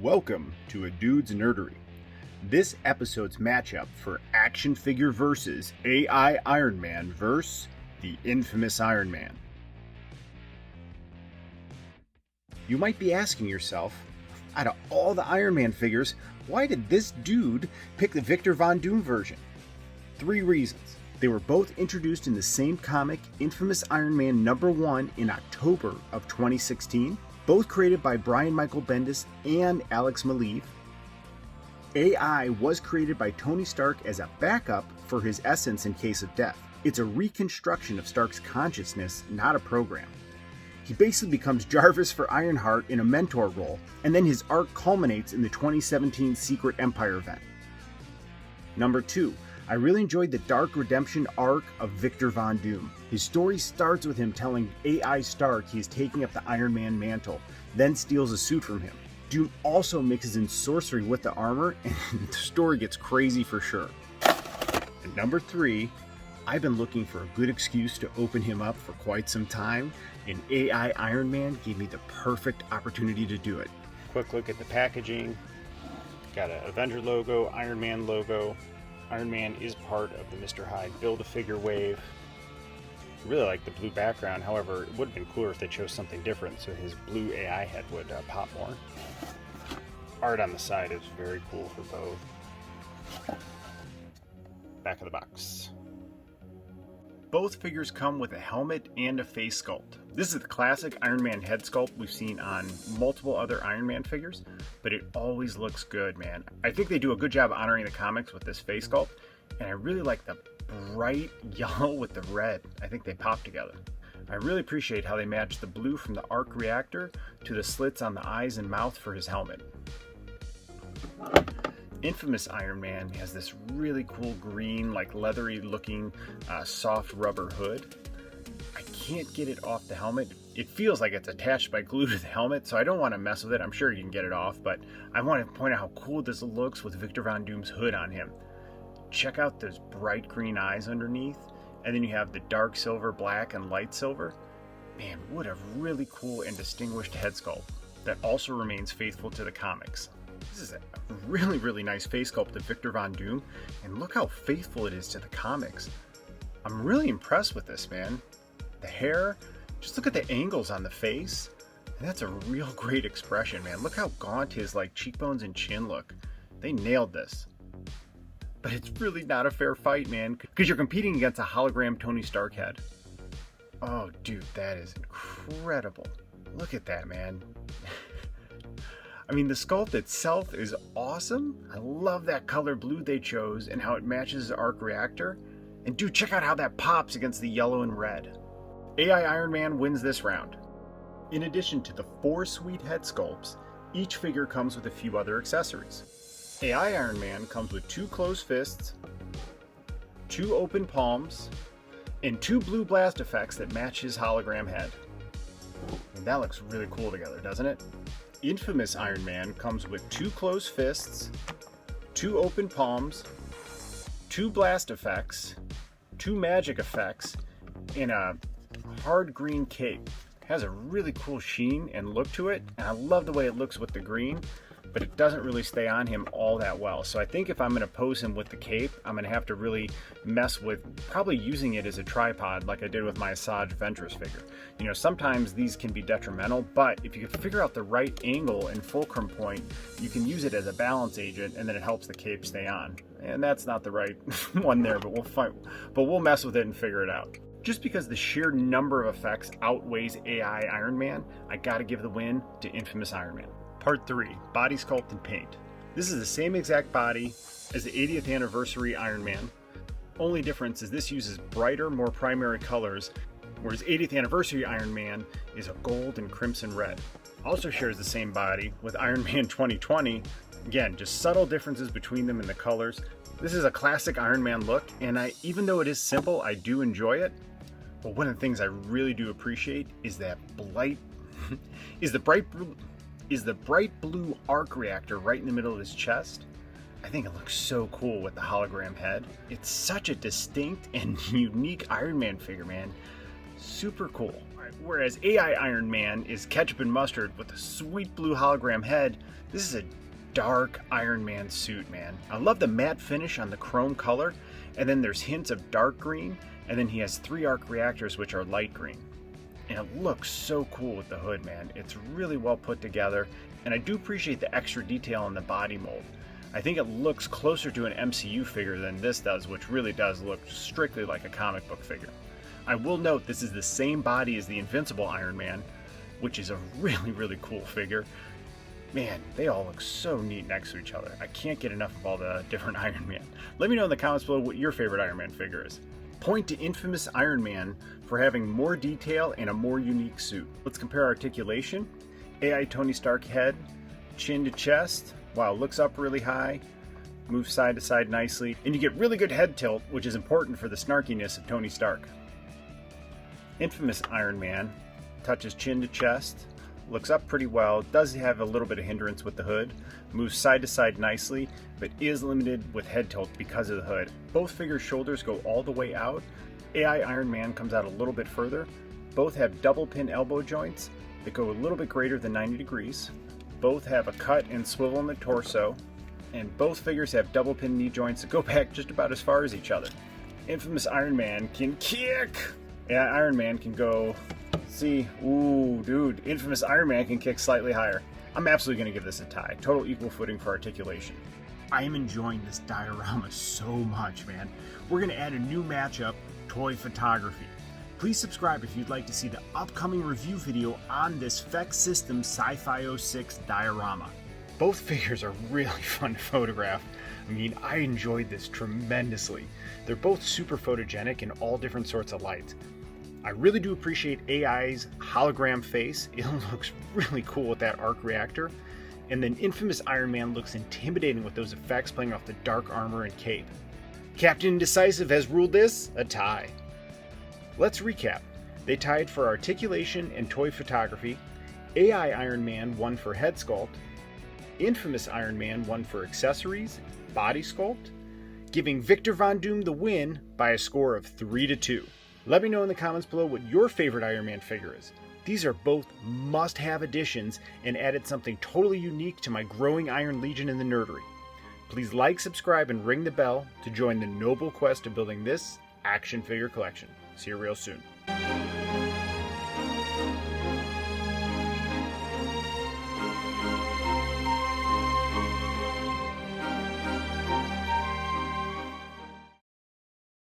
Welcome to A Dude's Nerdery. This episode's matchup for action figure versus AI Iron Man versus the infamous Iron Man. You might be asking yourself, out of all the Iron Man figures, why did this dude pick the Victor Von Doom version? 3 reasons. They were both introduced in the same comic, Infamous Iron Man #1 in October of 2016, both created by Brian Michael Bendis and Alex Maleev. AI was created by Tony Stark as a backup for his essence in case of death. It's a reconstruction of Stark's consciousness, not a program. He basically becomes Jarvis for Ironheart in a mentor role, and then his arc culminates in the 2017 Secret Empire event. Number 2. I really enjoyed the dark redemption arc of Victor Von Doom. His story starts with him telling AI Stark he is taking up the Iron Man mantle, then steals a suit from him. Doom also mixes in sorcery with the armor, and the story gets crazy for sure. And number 3, I've been looking for a good excuse to open him up for quite some time, and AI Iron Man gave me the perfect opportunity to do it. Quick look at the packaging. Got an Avenger logo, Iron Man logo. Iron Man is part of the Mr. Hyde Build-A-Figure wave. I really like the blue background, however, it would have been cooler if they chose something different so his blue AI head would pop more. Art on the side is very cool for both. Back of the box. Both figures come with a helmet and a face sculpt. This is the classic Iron Man head sculpt we've seen on multiple other Iron Man figures, but it always looks good, man. I think they do a good job honoring the comics with this face sculpt, and I really like the bright yellow with the red. I think they pop together. I really appreciate how they match the blue from the arc reactor to the slits on the eyes and mouth for his helmet. Infamous Iron Man has this really cool green, like leathery looking soft rubber hood. I can't get it off the helmet. It feels like it's attached by glue to the helmet, so I don't want to mess with it. I'm sure you can get it off, but I want to point out how cool this looks with Victor Von Doom's hood on him. Check out those bright green eyes underneath, and then you have the dark silver, black, and light silver. Man, what a really cool and distinguished head sculpt that also remains faithful to the comics. This is a really nice face sculpt of Victor Von Doom, and look how faithful it is to the comics. I'm really impressed with this, man. The hair, just look at the angles on the face, and that's a real great expression, man. Look how gaunt his cheekbones and chin look. They nailed this. But it's really not a fair fight, man, because you're competing against a hologram Tony Stark head. Oh, dude, that is incredible. Look at that, man. I mean, the sculpt itself is awesome. I love that color blue they chose and how it matches the arc reactor. And dude, check out how that pops against the yellow and red. AI Iron Man wins this round. In addition to the 4 sweet head sculpts, each figure comes with a few other accessories. AI Iron Man comes with 2 closed fists, 2 open palms, and 2 blue blast effects that match his hologram head. And that looks really cool together, doesn't it? Infamous Iron Man comes with 2 closed fists, 2 open palms, 2 blast effects, 2 magic effects, and a hard green cape. It has a really cool sheen and look to it, and I love the way it looks with the green, but it doesn't really stay on him all that well. So I think if I'm going to pose him with the cape, I'm going to have to really mess with probably using it as a tripod like I did with my Asajj Ventress figure. You know, sometimes these can be detrimental, but if you can figure out the right angle and fulcrum point, you can use it as a balance agent, and then it helps the cape stay on. And that's not the right one there, but we'll mess with it and figure it out. Just because the sheer number of effects outweighs AI Iron Man, I gotta give the win to Infamous Iron Man. Part 3, Body Sculpt and Paint. This is the same exact body as the 80th anniversary Iron Man. Only difference is this uses brighter, more primary colors, whereas 80th anniversary Iron Man is a gold and crimson red. Also shares the same body with Iron Man 2020. Again, just subtle differences between them in the colors. This is a classic Iron Man look, and even though it is simple, I do enjoy it. But one of the things I really do appreciate is the bright blue arc reactor right in the middle of his chest. I think it looks so cool with the hologram head. It's such a distinct and unique Iron Man figure, man. Super cool. Whereas AI Iron Man is ketchup and mustard with a sweet blue hologram head, this is a dark Iron Man suit, man. I love the matte finish on the chrome color, and then there's hints of dark green, and then he has 3 arc reactors which are light green. And it looks so cool with the hood, man. It's really well put together, and I do appreciate the extra detail in the body mold. I think it looks closer to an MCU figure than this does, which really does look strictly like a comic book figure. I will note this is the same body as the Invincible Iron Man, which is a really cool figure. Man, they all look so neat next to each other. I can't get enough of all the different Iron Man. Let me know in the comments below what your favorite Iron Man figure is. Point to Infamous Iron Man for having more detail and a more unique suit. Let's compare articulation. AI Tony Stark head, chin to chest. Wow, looks up really high, moves side to side nicely, and you get really good head tilt, which is important for the snarkiness of Tony Stark. Infamous Iron Man touches chin to chest, looks up pretty well, does have a little bit of hindrance with the hood, moves side to side nicely, but is limited with head tilt because of the hood. Both figures' shoulders go all the way out. AI Iron Man comes out a little bit further. Both have double pin elbow joints that go a little bit greater than 90 degrees. Both have a cut and swivel in the torso, and both figures have double pin knee joints that go back just about as far as each other. Infamous Iron Man can kick! Yeah, Iron Man can go, see, ooh, dude, Infamous Iron Man can kick slightly higher. I'm absolutely going to give this a tie. Total equal footing for articulation. I am enjoying this diorama so much, man. We're going to add a new matchup, toy photography. Please subscribe if you'd like to see the upcoming review video on this Fex Systems Sci-Fi 06 diorama. Both figures are really fun to photograph. I mean, I enjoyed this tremendously. They're both super photogenic in all different sorts of lights. I really do appreciate AI's hologram face. It looks really cool with that arc reactor. And then Infamous Iron Man looks intimidating with those effects playing off the dark armor and cape. Captain Indecisive has ruled this a tie. Let's recap. They tied for articulation and toy photography. AI Iron Man won for head sculpt. Infamous Iron Man won for accessories, body sculpt, giving Victor Von Doom the win by a score of 3-2. Let me know in the comments below what your favorite Iron Man figure is. These are both must-have additions and added something totally unique to my growing Iron Legion in the Nerdery. Please like, subscribe, and ring the bell to join the noble quest of building this action figure collection. See you real soon.